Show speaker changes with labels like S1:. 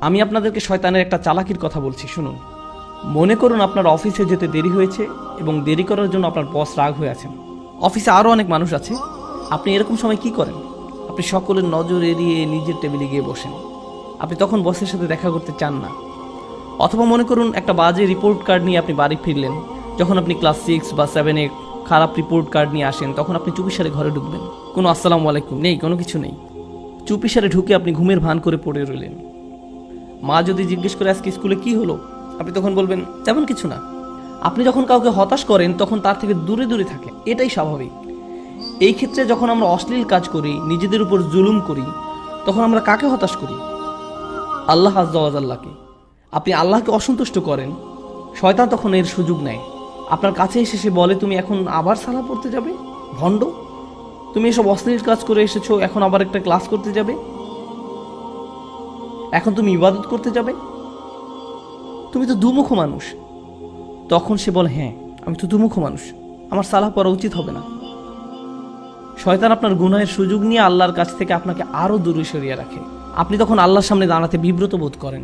S1: আমি আপনাদেরকে শয়তানের একটা চালাকির কথা বলছি, শুনুন। মনে করুন আপনার অফিসে যেতে দেরি হয়েছে এবং দেরি করার জন্য আপনার বস রাগ হয়ে আছেন। অফিসে আরও অনেক মানুষ আছে। আপনি এরকম সময় কি করেন? আপনি সকলের নজর এড়িয়ে নিজের টেবিলে গিয়ে বসেন। আপনি তখন বসের সাথে দেখা করতে চান না। অথবা মনে করুন একটা বাজে রিপোর্ট কার্ড নিয়ে আপনি বাড়ি ফিরলেন। যখন আপনি ক্লাস 6 বা 7-এ খারাপ রিপোর্ট কার্ড নিয়ে আসেন, তখন আপনি চুপিসারে ঘরে ঢুকবেন। কোনো আসসালামু আলাইকুম নেই, কোনো কিছু নেই। চুপিসারে ঢুকে আপনি ঘুমের ভান করে পড়ে রইলেন। মা যদি জিজ্ঞেস করে আজকে স্কুলে কি হলো, আপনি তখন বলবেন তেমন কিছু না। আপনি যখন কাউকে হতাশ করেন তখন তার থেকে দূরে দূরে থাকে, এটাই স্বাভাবিক। এই ক্ষেত্রে যখন আমরা অশ্লীল কাজ করি, নিজেদের উপর জুলুম করি, তখন আমরা কাকে হতাশ করি? আল্লাহ আজ্জা ওয়া জাল্লাকে। আপনি আল্লাহকে অসন্তুষ্ট করেন, শয়তান তখন এর সুযোগ নেয়। আপনার কাছে এসে সে বলে, তুমি এখন আবার সালাহ পড়তে যাবে? ভণ্ড, তুমি এসব অশ্লীল কাজ করে এসেছো, এখন আবার একটা ক্লাস করতে যাবে? এখন তুমি ইবাদত করতে যাবে? তুমি তো দুমুখ মানুষ। তখন সে বলে, হ্যাঁ আমি তো দুমুখ মানুষ, আমার সালাহ পড়া উচিত হবে না। শয়তান আপনার গুনাহের সুযোগ নিয়ে আল্লাহর কাছ থেকে আপনাকে আরো দূরে সরিয়ে রাখে। আপনি তখন আল্লাহর সামনে দাঁড়াতে বিব্রত বোধ করেন।